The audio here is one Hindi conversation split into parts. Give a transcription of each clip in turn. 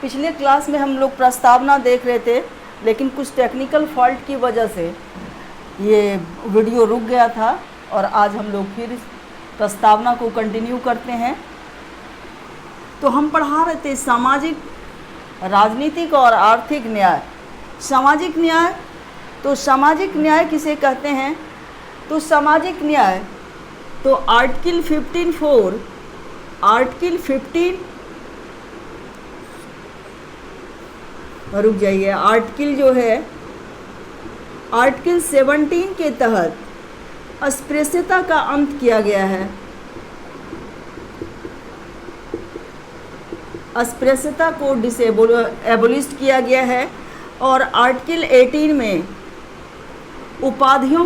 पिछले क्लास में हम लोग प्रस्तावना देख रहे थे, लेकिन कुछ टेक्निकल फॉल्ट की वजह से ये वीडियो रुक गया था और आज हम लोग फिर प्रस्तावना को कंटिन्यू करते हैं। तो हम पढ़ा रहे थे सामाजिक, राजनीतिक और आर्थिक न्याय। सामाजिक न्याय, तो सामाजिक न्याय किसे कहते हैं? तो सामाजिक न्याय तो आर्टिकल 15(4), आर्टिकल 15, रुक जाइए, आर्टिकल जो है आर्टिकल 17 के तहत अस्पृश्यता का अंत किया गया है। अस्पृश्यता को एबोलिश किया गया है। और आर्टिकल 18 में उपाधियों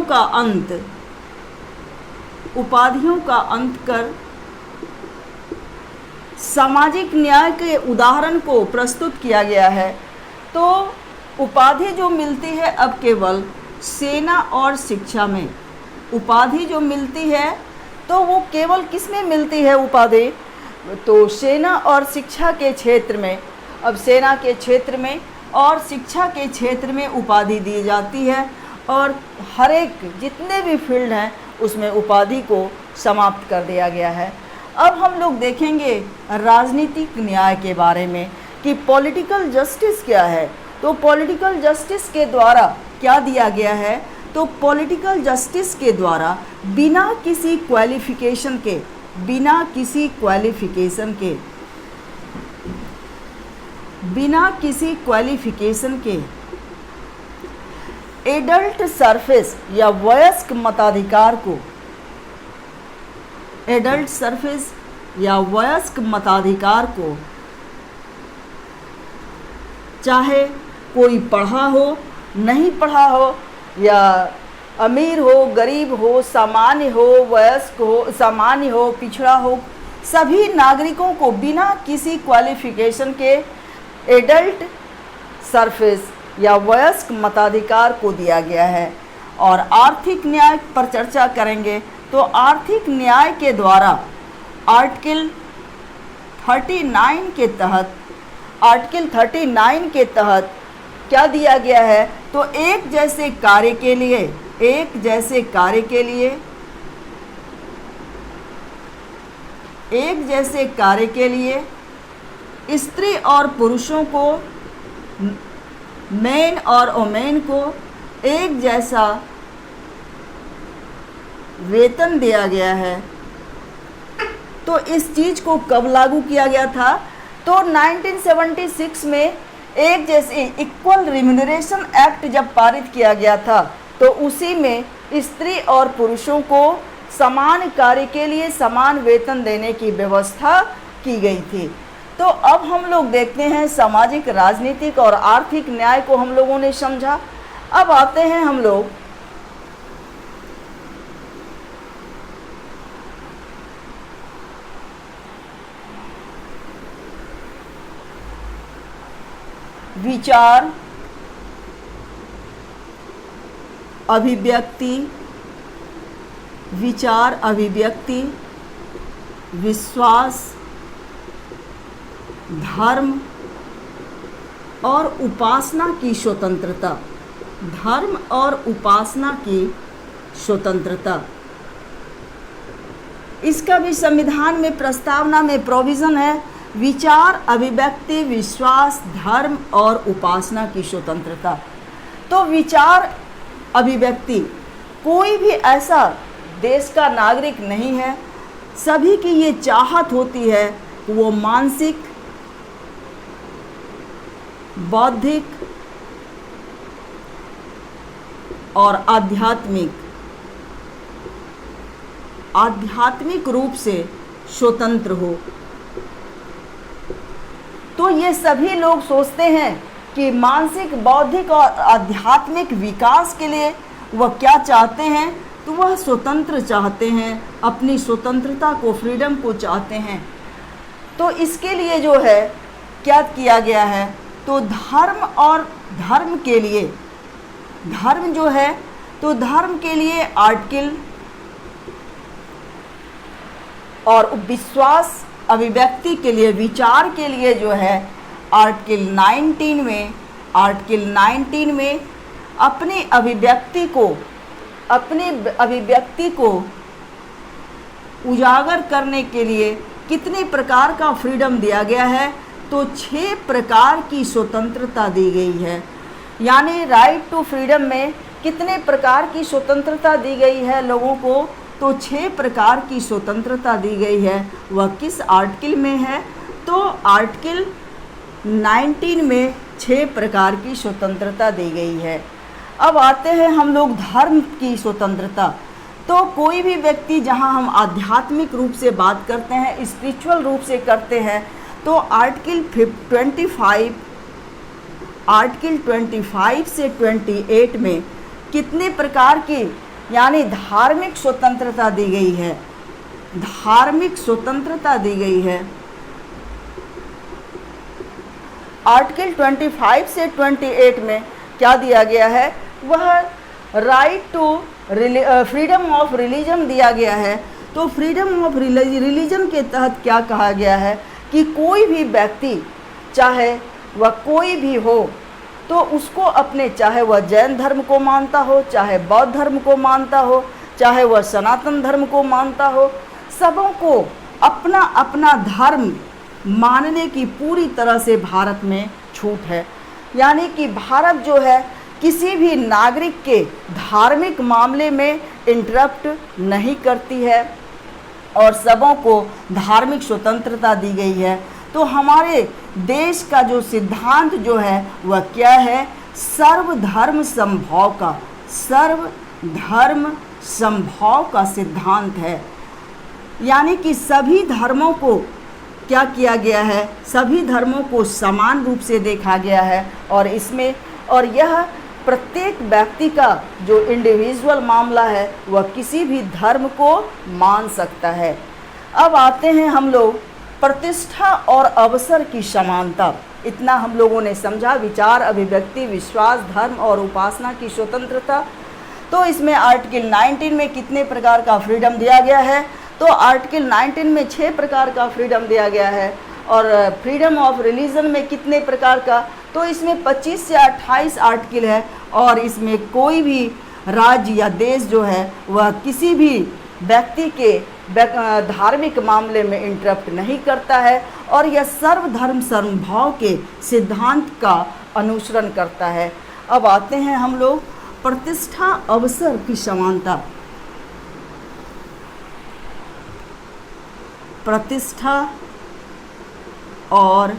का अंत कर सामाजिक न्याय के उदाहरण को प्रस्तुत किया गया है। तो उपाधि जो मिलती है अब केवल सेना और शिक्षा में, उपाधि जो मिलती है तो वो केवल किस में मिलती है उपाधि? तो सेना और शिक्षा के क्षेत्र में। अब सेना के क्षेत्र में और शिक्षा के क्षेत्र में उपाधि दी जाती है और हर एक जितने भी फील्ड हैं उसमें उपाधि को समाप्त कर दिया गया है। अब हम लोग देखेंगे राजनीतिक न्याय के बारे में कि पॉलिटिकल जस्टिस क्या है। तो पॉलिटिकल जस्टिस के द्वारा क्या दिया गया है? तो पॉलिटिकल जस्टिस के द्वारा बिना किसी क्वालिफ़िकेशन के एडल्ट सरफेस या वयस्क मताधिकार को चाहे कोई पढ़ा हो, नहीं पढ़ा हो, या अमीर हो, गरीब हो, सामान्य हो, वयस्क हो, सामान्य हो, पिछड़ा हो, सभी नागरिकों को बिना किसी क्वालिफिकेशन के एडल्ट सरफेस या वयस्क मताधिकार को दिया गया है। और आर्थिक न्याय पर चर्चा करेंगे। तो आर्थिक न्याय के द्वारा आर्टिकल 39 के तहत क्या दिया गया है? तो एक जैसे कार्य के लिए स्त्री और पुरुषों को, मैन और वुमेन को एक जैसा वेतन दिया गया है। तो इस चीज़ को कब लागू किया गया था? तो 1976 में एक जैसे इक्वल रिम्यूनरेशन एक्ट जब पारित किया गया था तो उसी में स्त्री और पुरुषों को समान कार्य के लिए समान वेतन देने की व्यवस्था की गई थी। तो अब हम लोग देखते हैं सामाजिक, राजनीतिक और आर्थिक न्याय को हम लोगों ने समझा। अब आते हैं हम लोग विचार, अभिव्यक्ति, विश्वास, धर्म और उपासना की स्वतंत्रता। इसका भी संविधान में प्रस्तावना में प्रोविज़न है। विचार, अभिव्यक्ति, विश्वास, धर्म और उपासना की स्वतंत्रता। तो विचार, अभिव्यक्ति, कोई भी ऐसा देश का नागरिक नहीं है, सभी की ये चाहत होती है कि वो मानसिक, बौद्धिक और आध्यात्मिक रूप से स्वतंत्र हो। तो ये सभी लोग सोचते हैं कि मानसिक, बौद्धिक और आध्यात्मिक विकास के लिए वह क्या चाहते हैं? तो वह स्वतंत्र चाहते हैं, अपनी स्वतंत्रता को, फ्रीडम को चाहते हैं। तो इसके लिए जो है क्या किया गया है? तो धर्म के लिए, धर्म जो है तो धर्म के लिए आर्टिकल और विश्वास, अभिव्यक्ति के लिए, विचार के लिए जो है आर्टिकल 19 में अपनी अभिव्यक्ति को उजागर करने के लिए कितने प्रकार का फ्रीडम दिया गया है? तो 6 प्रकार की स्वतंत्रता दी गई है। यानी राइट टू फ्रीडम में कितने प्रकार की स्वतंत्रता दी गई है लोगों को? तो 6 प्रकार की स्वतंत्रता दी गई है। वह किस आर्टिकल में है? तो आर्टिकल 19 में 6 प्रकार की स्वतंत्रता दी गई है। अब आते हैं हम लोग धर्म की स्वतंत्रता। तो कोई भी व्यक्ति, जहां हम आध्यात्मिक रूप से बात करते हैं, स्पिरिचुअल रूप से करते हैं, तो आर्टिकल 25 से 28 में कितने प्रकार की यानी धार्मिक स्वतंत्रता दी गई है? धार्मिक स्वतंत्रता दी गई है। आर्टिकल 25 से 28 में क्या दिया गया है? वह right to freedom of religion दिया गया है। तो फ्रीडम ऑफ रिलीजन के तहत क्या कहा गया है कि कोई भी व्यक्ति, चाहे वह कोई भी हो, तो उसको अपने, चाहे वह जैन धर्म को मानता हो, चाहे बौद्ध धर्म को मानता हो, चाहे वह सनातन धर्म को मानता हो, सबों को अपना अपना धर्म मानने की पूरी तरह से भारत में छूट है। यानी कि भारत जो है किसी भी नागरिक के धार्मिक मामले में इंटरप्ट नहीं करती है और सबों को धार्मिक स्वतंत्रता दी गई है। तो हमारे देश का जो सिद्धांत जो है वह क्या है? सर्वधर्म समभाव का सिद्धांत है। यानी कि सभी धर्मों को क्या किया गया है? सभी धर्मों को समान रूप से देखा गया है और यह प्रत्येक व्यक्ति का जो इंडिविजुअल मामला है वह किसी भी धर्म को मान सकता है। अब आते हैं हम लोग प्रतिष्ठा और अवसर की समानता। इतना हम लोगों ने समझा, विचार, अभिव्यक्ति, विश्वास, धर्म और उपासना की स्वतंत्रता। तो इसमें आर्टिकल 19 में कितने प्रकार का फ्रीडम दिया गया है? तो आर्टिकल 19 में 6 प्रकार का फ्रीडम दिया गया है। और फ्रीडम ऑफ रिलीजन में कितने प्रकार का? तो इसमें 25 से 28 आर्टिकल है और इसमें कोई भी राज्य या देश जो है वह किसी भी व्यक्ति के धार्मिक मामले में इंटरप्ट नहीं करता है और यह सर्वधर्म समभाव के सिद्धांत का अनुसरण करता है। अब आते हैं हम लोग प्रतिष्ठा अवसर की समानता। प्रतिष्ठा और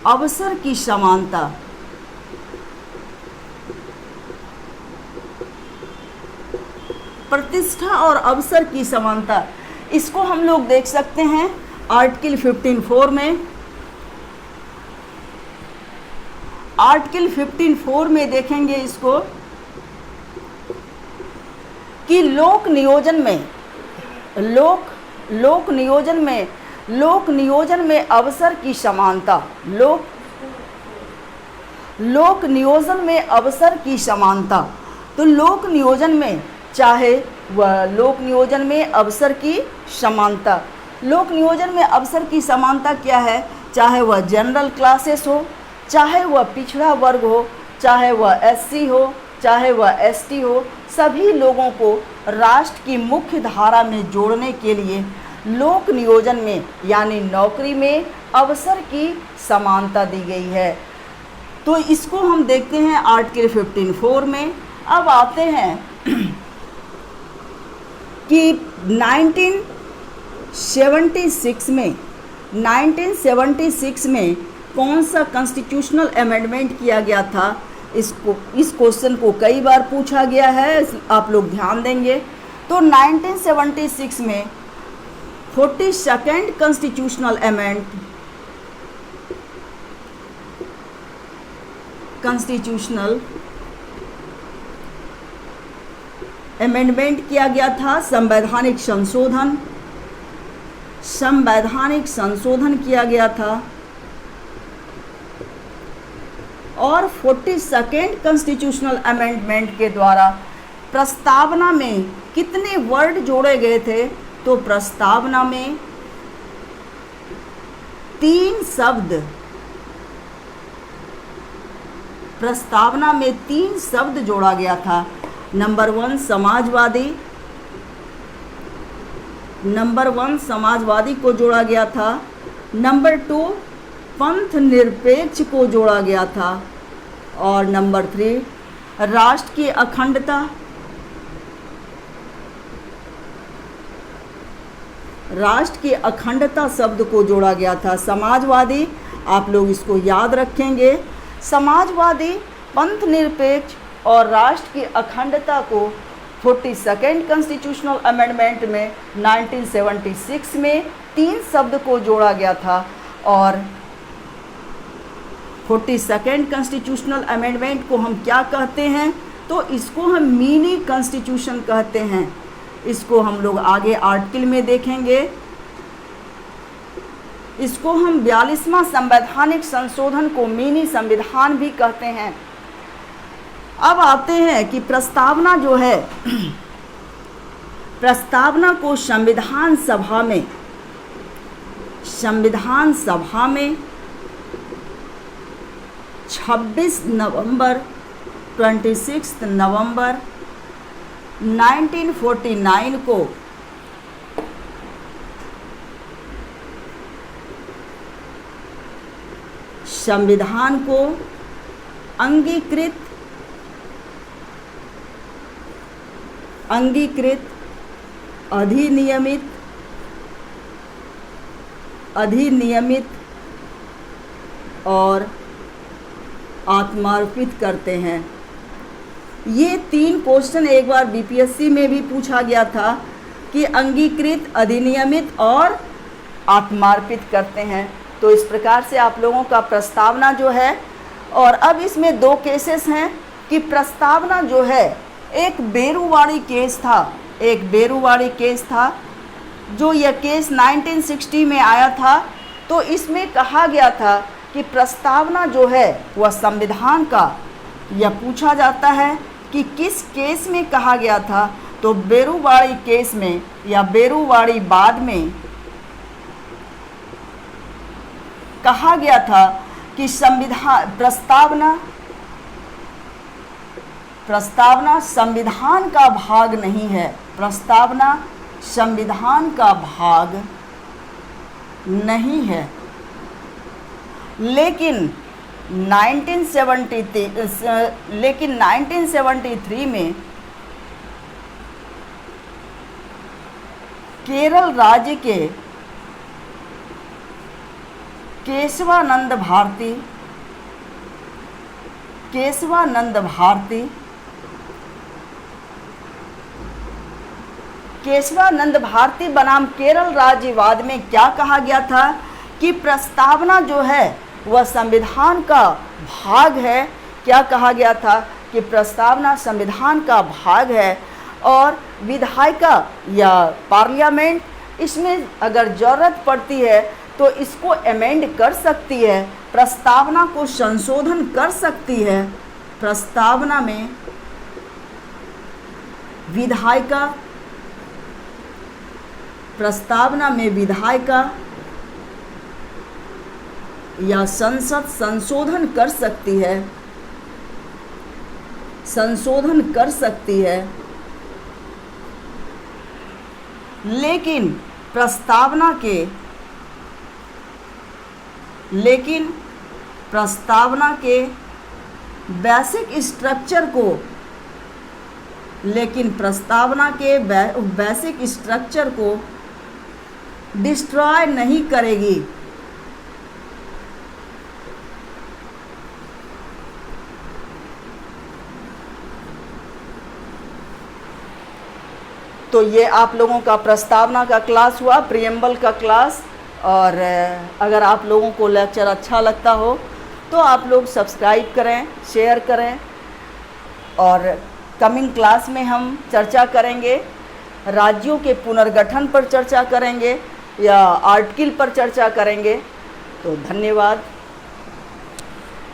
अवसर की समानता। प्रतिष्ठा और अवसर की समानता, इसको हम लोग देख सकते हैं आर्टिकल 15(4) में। आर्टिकल 15(4) में देखेंगे इसको कि लोक नियोजन में अवसर की समानता। लोक नियोजन में अवसर की समानता। तो लोक नियोजन में चाहे वह लोक नियोजन में अवसर की समानता, लोक नियोजन में अवसर की समानता क्या है? चाहे वह जनरल क्लासेस हो, चाहे वह पिछड़ा वर्ग हो, चाहे वह एससी हो, चाहे वह एसटी हो, सभी लोगों को राष्ट्र की मुख्य धारा में जोड़ने के लिए लोक नियोजन में यानी नौकरी में अवसर की समानता दी गई है। तो इसको हम देखते हैं आर्टिकल 15(4) में। अब आते हैं कि 1976 में कौन सा कॉन्स्टिट्यूशनल अमेंडमेंट किया गया था? इस क्वेश्चन को कई बार पूछा गया है, आप लोग ध्यान देंगे। तो 1976 में 42nd कॉन्स्टिट्यूशनल अमेंडमेंट किया गया था। संवैधानिक संशोधन किया गया था और 42nd कॉन्स्टिट्यूशनल अमेंडमेंट के द्वारा प्रस्तावना में कितने वर्ड जोड़े गए थे? तो प्रस्तावना में 3 शब्द प्रस्तावना में 3 शब्द जोड़ा गया था। नंबर 1 समाजवादी, नंबर 1 समाजवादी को जोड़ा गया था। नंबर 2 पंथ निरपेक्ष को जोड़ा गया था। और नंबर 3 राष्ट्र की अखंडता, राष्ट्र की अखंडता शब्द को जोड़ा गया था। समाजवादी, आप लोग इसको याद रखेंगे, समाजवादी, पंथ निरपेक्ष और राष्ट्र की अखंडता को 42nd कॉन्स्टिट्यूशनल अमेंडमेंट में 1976 में 3 शब्द को जोड़ा गया था। और 42nd कॉन्स्टिट्यूशनल अमेंडमेंट को हम क्या कहते हैं? तो इसको हम मिनी कॉन्स्टिट्यूशन कहते हैं। इसको हम लोग आगे आर्टिकल में देखेंगे। इसको हम 42वां संवैधानिक संशोधन को मिनी संविधान भी कहते हैं। अब आते हैं कि प्रस्तावना जो है, प्रस्तावना को संविधान सभा में 26 नवंबर 1949 को संविधान को अंगीकृत अधिनियमित और आत्मार्पित करते हैं। ये 3 क्वेश्चन एक बार बीपीएससी में भी पूछा गया था कि अंगीकृत, अधिनियमित और आत्मार्पित करते हैं। तो इस प्रकार से आप लोगों का प्रस्तावना जो है, और अब इसमें 2 केसेस हैं कि प्रस्तावना जो है एक बेरुवाड़ी केस था, जो यह केस 1960 में आया था। तो इसमें कहा गया था कि प्रस्तावना जो है वह संविधान का, यह पूछा जाता है कि किस केस में कहा गया था। तो बेरुवाड़ी केस में या बेरुवाड़ी बाद में कहा गया था कि प्रस्तावना संविधान का भाग नहीं है, प्रस्तावना संविधान का भाग नहीं है। लेकिन 1973 में केरल राज्य के केशवानंद भारती बनाम केरल राज्यवाद में क्या कहा गया था कि प्रस्तावना जो है वह संविधान का भाग है। क्या कहा गया था कि प्रस्तावना संविधान का भाग है और विधायिका या पार्लियामेंट इसमें अगर ज़रूरत पड़ती है तो इसको अमेंड कर सकती है, प्रस्तावना को संशोधन कर सकती है। प्रस्तावना में विधायिका या संसद संशोधन कर सकती है, लेकिन प्रस्तावना के बेसिक स्ट्रक्चर को डिस्ट्रॉय नहीं करेगी। तो ये आप लोगों का प्रस्तावना का क्लास हुआ, प्रिएम्बल का क्लास। और अगर आप लोगों को लेक्चर अच्छा लगता हो तो आप लोग सब्सक्राइब करें, शेयर करें। और कमिंग क्लास में हम चर्चा करेंगे, राज्यों के पुनर्गठन पर चर्चा करेंगे या आर्टिकल पर चर्चा करेंगे। तो धन्यवाद।